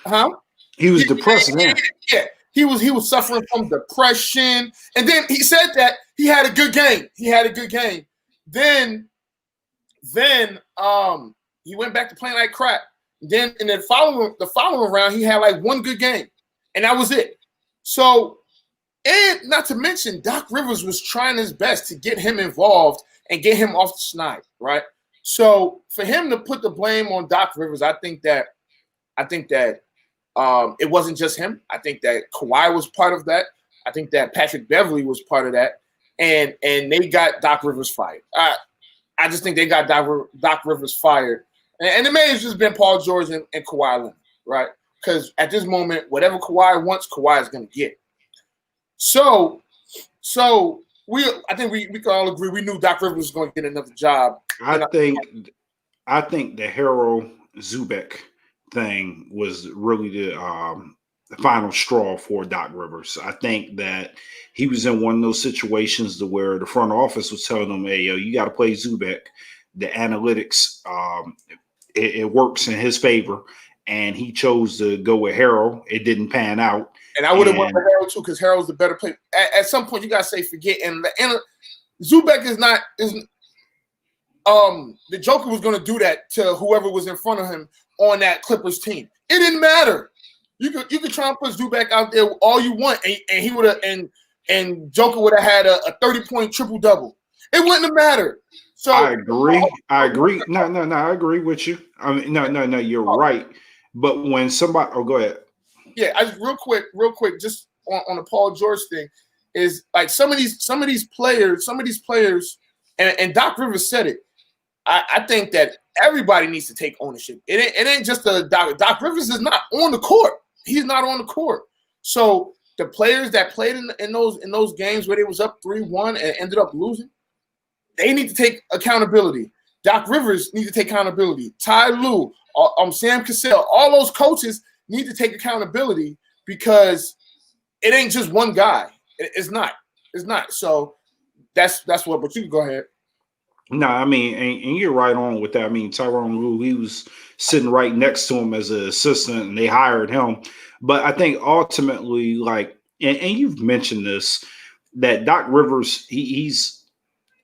Huh? He was depressed then. Yeah. He was suffering from depression. And then he said that he had a good game. Then he went back to playing like crap. Then in the following round, he had like one good game. And that was it. So, and not to mention, Doc Rivers was trying his best to get him involved and get him off the schneid, right? So for him to put the blame on Doc Rivers, I think that it wasn't just him. I think that Kawhi was part of that. I think that Patrick Beverley was part of that. And they got Doc Rivers fired. I just think they got Doc Rivers fired. And it may have just been Paul George and Kawhi Leonard, right? Because at this moment, whatever Kawhi wants, Kawhi is going to get. So I think we can all agree we knew Doc Rivers was going to get another job. I think the Harold Zubek thing was really the final straw for Doc Rivers. I think that he was in one of those situations to where the front office was telling him, "Hey, yo, you got to play Zubek." The analytics, it works in his favor, and he chose to go with Harold. It didn't pan out. And I would have went with Harold too, because Harold's the better player. At some point, you gotta say forget. And Zubek is not. The Joker was gonna do that to whoever was in front of him on that Clippers team. It didn't matter. You could try and put Zubek out there all you want, and he would have and Joker would have had a 30-point triple-double. It wouldn't have mattered. So I agree. No, I agree with you. I mean, no, you're right. But when somebody, go ahead. Yeah, I just real quick, just on the Paul George thing, is like some of these players, and Doc Rivers said it. I think that everybody needs to take ownership. It ain't just a Doc Rivers is not on the court. He's not on the court. So the players that played in those games where they was up 3-1 and ended up losing, they need to take accountability. Doc Rivers needs to take accountability. Ty Lue, Sam Cassell, all those coaches need to take accountability because it ain't just one guy. It's not. So that's what. But you can go ahead. No, I mean, and you're right on with that. I mean, Tyronn Lue, he was sitting right next to him as an assistant, and they hired him. But I think ultimately, like, and you've mentioned this, that Doc Rivers, he's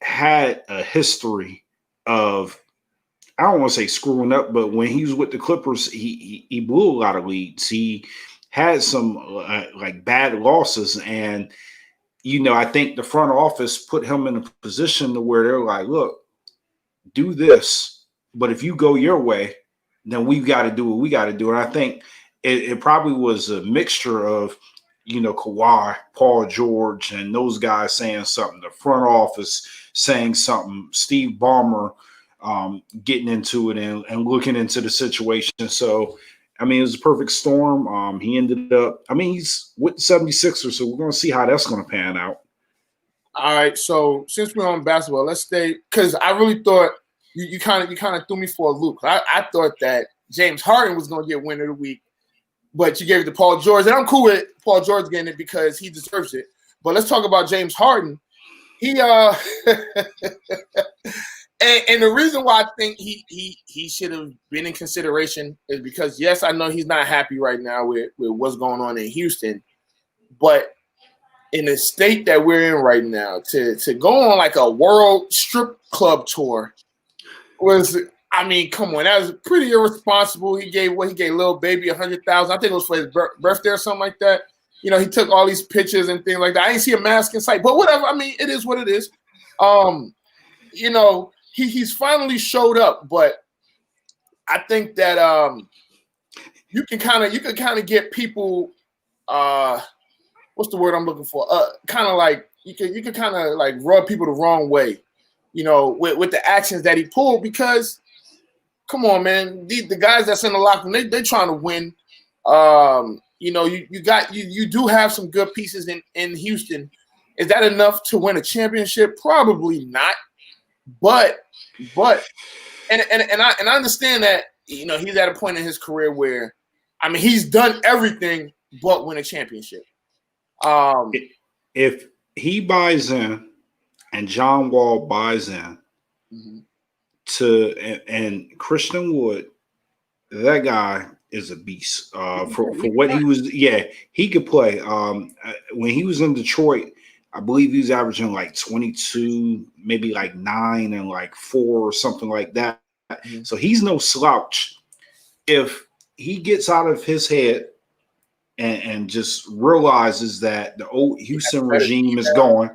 had a history of, I don't want to say screwing up, but when he was with the Clippers, he blew a lot of leads. He had some like bad losses, and I think the front office put him in a position to where they're like, look, do this, but if you go your way, then we've got to do what we got to do. And I think it probably was a mixture of, Kawhi, Paul George, and those guys saying something, the front office saying something, Steve Ballmer getting into it and looking into the situation. So, I mean, it was a perfect storm. He ended up, he's with the 76ers, so we're going to see how that's going to pan out. All right, so since we're on basketball, let's stay, because I really thought you kind of threw me for a loop. I thought that James Harden was going to get winner of the week, but you gave it to Paul George, and I'm cool with Paul George getting it because he deserves it. But let's talk about James Harden. He And the reason why I think he should have been in consideration is because, yes, I know he's not happy right now with what's going on in Houston, but in the state that we're in right now, to go on like a world strip club tour was, come on, that was pretty irresponsible. He gave Lil Baby $100,000. I think it was for his birthday or something like that. He took all these pictures and things like that. I didn't see a mask in sight, but whatever. It is what it is. He's finally showed up, but I think that you can kind of get people. What's the word I'm looking for? Kind of like you can kind of like rub people the wrong way with the actions that he pulled. Because, come on, man, the guys that's in the locker room, they trying to win. You do have some good pieces in Houston. Is that enough to win a championship? Probably not. But I understand that he's at a point in his career where, I mean, he's done everything but win a championship. If he buys in and John Wall buys in and Christian Wood, that guy is a beast. For what he was, he could play. When he was in Detroit, I believe he was averaging like 22, maybe like 9 and like 4 or something like that. So he's no slouch. If he gets out of his head and just realizes that the old Houston regime is going,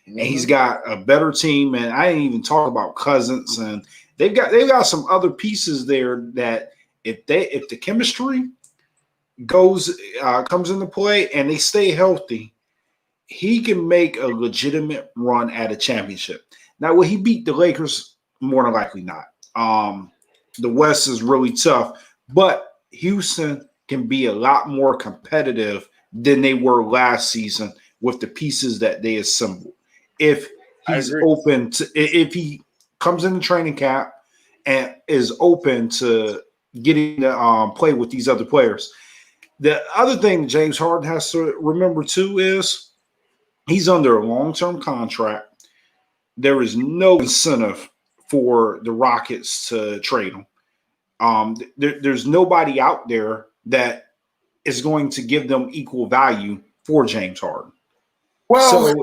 and he's got a better team, and I didn't even talk about Cousins, and they've got some other pieces there that if the chemistry comes into play and they stay healthy, he can make a legitimate run at a championship. Now, will he beat the Lakers? More than likely not. The West is really tough, but Houston can be a lot more competitive than they were last season with the pieces that they assembled. If he comes in the training camp and is open to getting to play with these other players. The other thing James Harden has to remember too is he's under a long-term contract. There is no incentive for the Rockets to trade him. There's nobody out there that is going to give them equal value for James Harden. Well,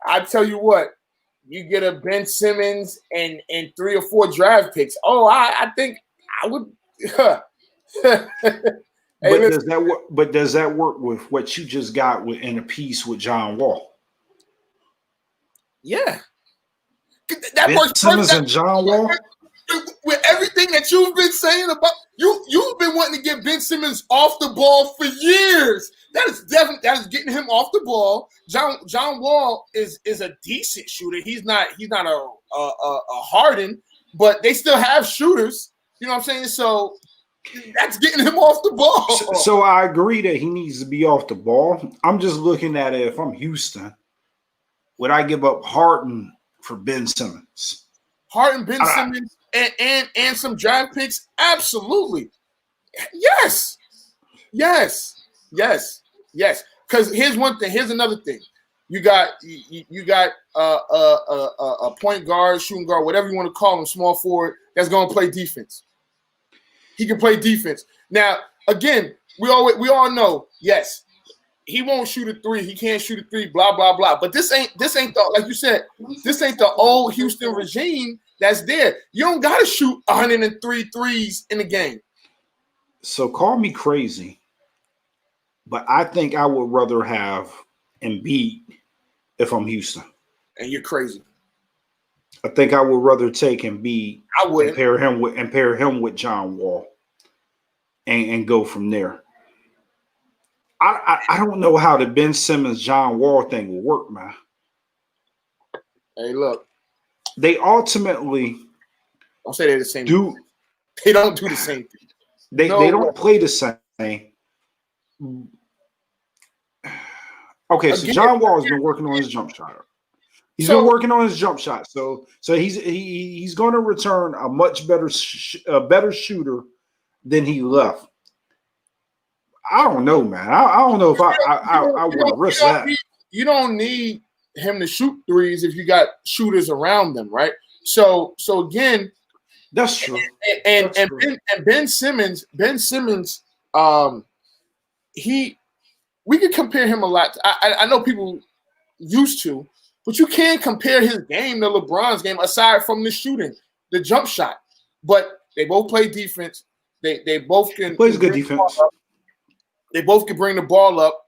I tell you what, you get a Ben Simmons and 3 or 4 draft picks. Oh, I think I would. Does that work with what you just got in a piece with John Wall? Yeah, that Ben works. Simmons and John Wall. With everything that you've been saying about you've been wanting to get Ben Simmons off the ball for years. That is getting him off the ball. John Wall is a decent shooter. He's not a Harden, but they still have shooters. You know what I'm saying? So that's getting him off the ball. So I agree that he needs to be off the ball. I'm just looking at it. If I'm Houston, would I give up Harden for Ben Simmons? Harden, Ben Simmons, and some draft picks? Absolutely. Yes. Because here's one thing. Here's another thing. You got a point guard, shooting guard, whatever you want to call him, small forward that's going to play defense. He can play defense. Now, again, we all know, yes, he won't shoot a 3. He can't shoot a 3. Blah blah blah. But this ain't the, like you said, this ain't the old Houston regime that's there. You don't got to shoot 103 threes in the game. So call me crazy, but I think I would rather have Embiid if I'm Houston. And you're crazy. I think I would rather take Embiid. I would pair him with John Wall, and go from there. I don't know how the Ben Simmons John Wall thing will work, man. Hey, look. They ultimately don't say they're the same. They don't do the same thing. They don't play the same. Okay, so John Wall has been working on his jump shot. He's been working on his jump shot. So he's going to return a much better shooter than he left. I don't know, man. I don't know if I would risk that. You don't need him to shoot threes if you got shooters around them, right? So again, that's true. And Ben Simmons, we could compare him a lot. I know people used to, but you can't compare his game to LeBron's game aside from the shooting, the jump shot. But they both play defense. They both can plays good defense. They both can bring the ball up.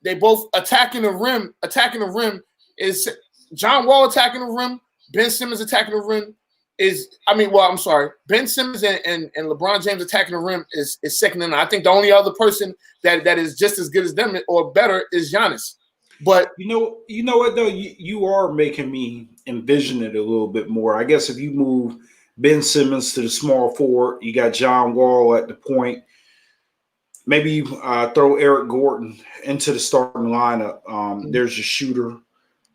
They both attacking the rim. Attacking the rim is John Wall attacking the rim. Ben Simmons attacking the rim Ben Simmons and LeBron James attacking the rim is second to none. I think the only other person that is just as good as them or better is Giannis. But you know what though, you are making me envision it a little bit more. I guess if you move Ben Simmons to the small forward, you got John Wall at the point. Maybe you throw Eric Gordon into the starting lineup. There's a shooter.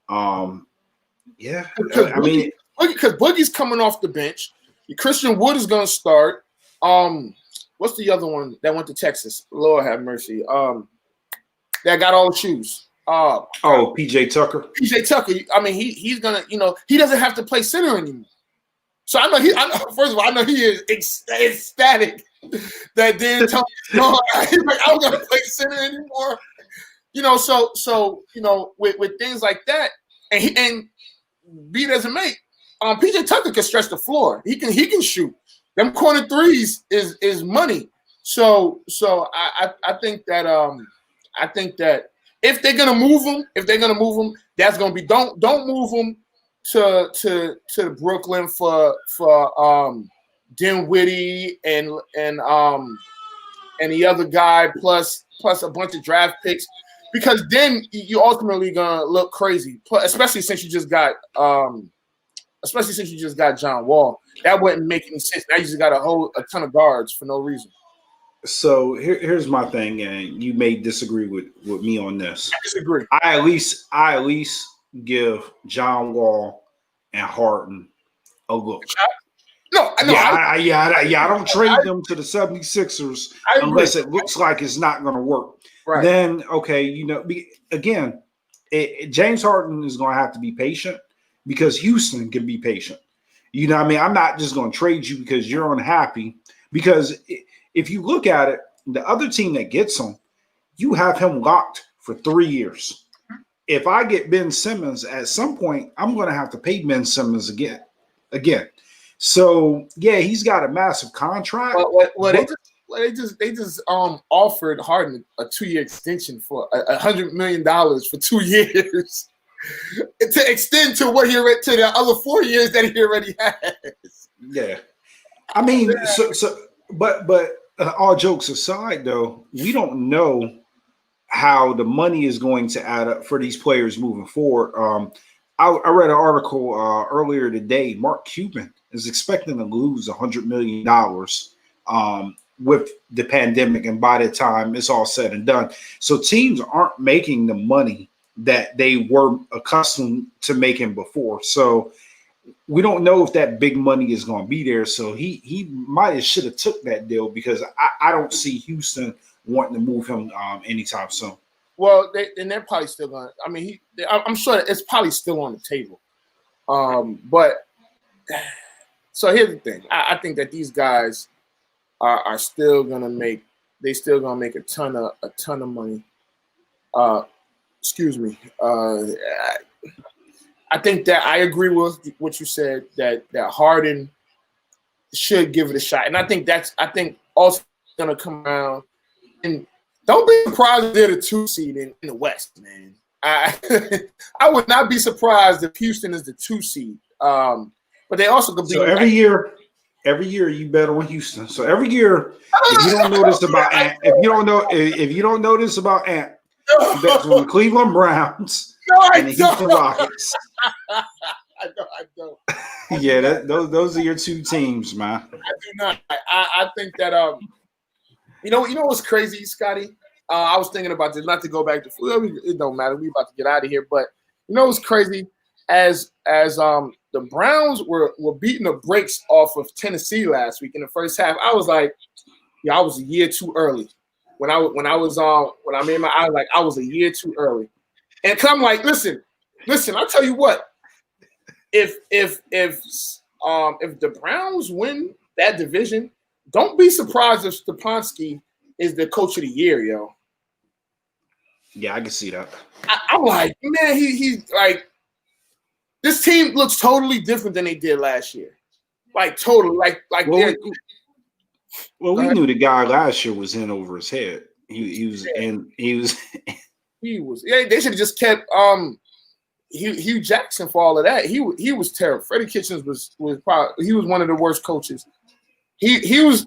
Yeah, I mean, because Boogie's coming off the bench. Christian Wood is going to start. What's the other one that went to Texas? Lord have mercy. That got all the shoes. PJ Tucker. PJ Tucker. I mean, he's gonna. He doesn't have to play center anymore. So I know first of all, I know he is ecstatic that Dan Tony. He's like, I'm gonna play center anymore. So with things like that, and be it as it may, PJ Tucker can stretch the floor. He can shoot. Them corner threes is money. So I think that if they're gonna move him, that's gonna be don't move him to Brooklyn for Dinwiddie and the other guy plus a bunch of draft picks, because then you ultimately gonna look crazy, especially since you just got John Wall. That wouldn't make any sense. Now you just got a ton of guards for no reason. So here's my thing, and you may disagree with me on this. I disagree. I at least give John Wall and Harden a look. No, I don't trade them to the 76ers unless it looks like it's not going to work. Right. Then, okay, again, James Harden is going to have to be patient because Houston can be patient. You know what I mean? I'm not just going to trade you because you're unhappy, because if you look at it, the other team that gets him, you have him locked for 3 years. If I get Ben Simmons, at some point, I'm going to have to pay Ben Simmons again. So yeah, he's got a massive contract. They just offered Harden a 2-year extension for $100 million for 2 years to extend to to the other 4 years that he already has. Yeah, I mean, but all jokes aside, though, we don't know how the money is going to add up for these players moving forward. I read an article earlier today. Mark Cuban is expecting to lose $100 million with the pandemic, and by the time it's all said and done. So teams aren't making the money that they were accustomed to making before. So we don't know if that big money is going to be there. So he might have should have took that deal, because I don't see Houston wanting to move him anytime soon. Well, they're probably still going to. I mean, I'm sure it's probably still on the table. But so here's the thing. I think that these guys are still going to make. They still going to make a ton of money. Excuse me. I think that I agree with what you said, that Harden should give it a shot, and I think also going to come around. And don't be surprised if they're the 2 seed in the West, man. I would not be surprised if Houston is the 2 seed. But they also could be. So every year you bet on Houston. So every year, if you don't know this about Ant, you bet on the Cleveland Browns and the Houston Rockets. I don't. Yeah, those are your 2 teams, man. I do not. I think that you know what's crazy, Scotty? I was thinking about this, not to go back to it don't matter. We about to get out of here, but you know what's crazy? As the Browns were beating the brakes off of Tennessee last week in the first half, I was like, yeah, I was a year too early. When I made my I was like, I was a year too early. And cause I'm like, listen, I'll tell you what. If the Browns win that division, don't be surprised if Stefanski is the coach of the year, yo. Yeah, I can see that. I'm like, man, he's like, this team looks totally different than they did last year. Like totally, like. Well, we knew the guy last year was in over his head. He was. Yeah, they should have just kept Hugh Jackson for all of that. He was terrible. Freddie Kitchens was probably he was one of the worst coaches. His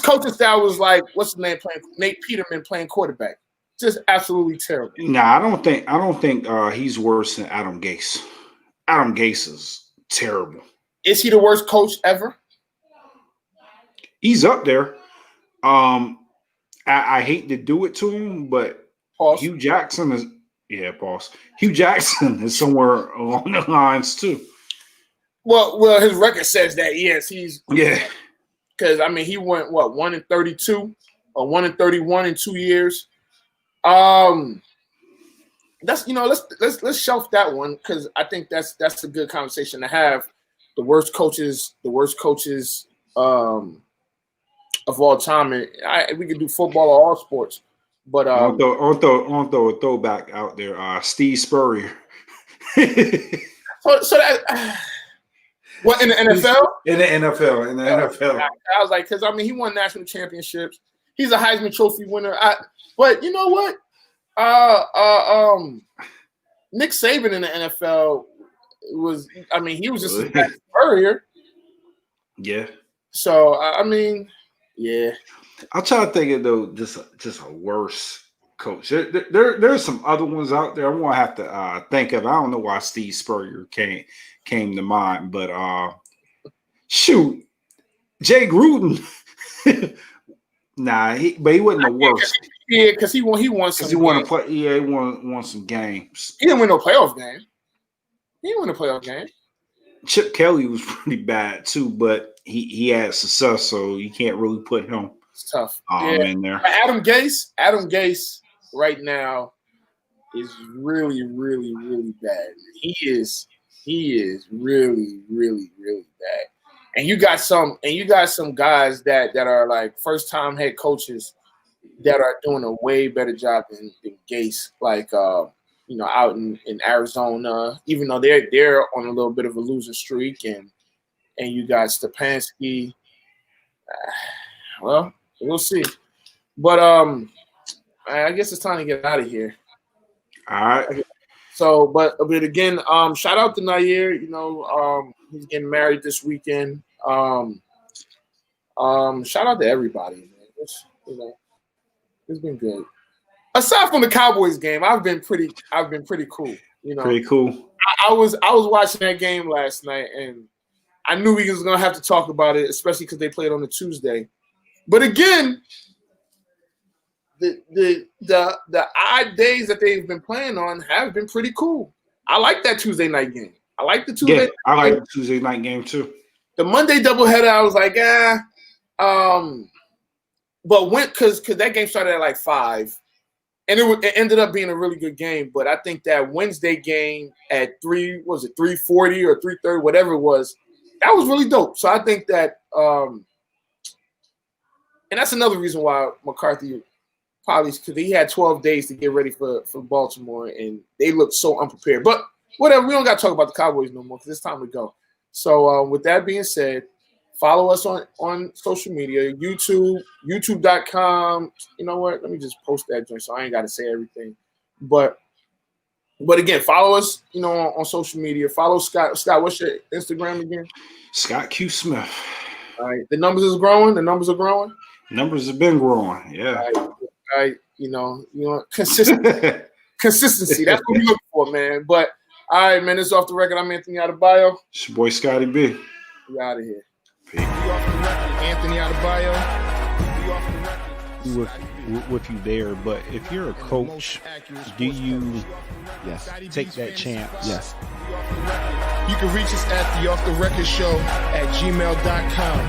coaching style was like, what's the name playing? Nate Peterman playing quarterback. just absolutely terrible. Nah, I don't think he's worse than Adam Gase. Adam Gase is terrible. Is he the worst coach ever? He's up there. I hate to do it to him, but Pause. Hugh Jackson is Hugh Jackson is somewhere along the lines too. Well, his record says that yes, he's Yeah. because I mean he went 1-32 or 1-31 in 2 years. That's let's shelf that one because I think that's a good conversation to have. The worst coaches of all time, and we could do football or all sports. But I'll throw a throwback out there. Steve Spurrier. so that what in the NFL? In the NFL. I was like, because I mean, he won national championships. He's a Heisman Trophy winner. But you know what? Nick Saban in the NFL was. I mean, he was just a bad Spurrier. Yeah. So I mean, yeah. I'll try to think of though just a worse coach. There's some other ones out there. I'm gonna have to think of. I don't know why Steve Spurrier came to mind, but shoot, Jay Gruden. Nah, but he wasn't the worst. Yeah, because he won some. He won to play. Yeah, he won some games. He didn't win no playoff game. He didn't win a playoff game. Chip Kelly was pretty bad too, but he had success, so you can't really put him. It's tough. In there. Adam Gase right now is really, really, really bad. He is really, really, really bad. And you got some guys that are like first time head coaches that are doing a way better job than Gase, like out in Arizona, even though they're on a little bit of a losing streak, and you got Stefanski. Well, we'll see. But I guess it's time to get out of here. All right. So, but again, shout out to Nair. He's getting married this weekend. Shout out to everybody, man. It's been good. Aside from the Cowboys game, I've been pretty cool. Pretty cool. I was watching that game last night, and I knew we was gonna have to talk about it, especially because they played on a Tuesday. But again, the odd days that they've been playing on have been pretty cool. I like that Tuesday night game. I like the Tuesday. Yeah, I like the Tuesday night game too. The Monday doubleheader, I was like, but went because that game started at like 5, and it ended up being a really good game. But I think that Wednesday game at 3:40 or 3:30, whatever it was, that was really dope. So I think that, and that's another reason why McCarthy probably, because he had 12 days to get ready for Baltimore, and they looked so unprepared. But whatever, we don't got to talk about the Cowboys no more because it's time to go. So with that being said, follow us on social media, youtube.com. You know what? Let me just post that joint so I ain't got to say everything. But again, follow us, on social media. Follow Scott. Scott, what's your Instagram again? Scott Q. Smith. All right. The numbers are growing. Numbers have been growing. Yeah. All right. Consistency. That's what we look for, man. But all right, man, this is Off the Record. I'm Anthony Adebayo. It's your boy Scotty B. We out of here. Anthony Adebayo. With you there, but if you're a coach, do you take that chance? Yes. You can reach us at the Off the Record Show at gmail.com.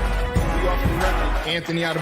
Anthony Adebayo.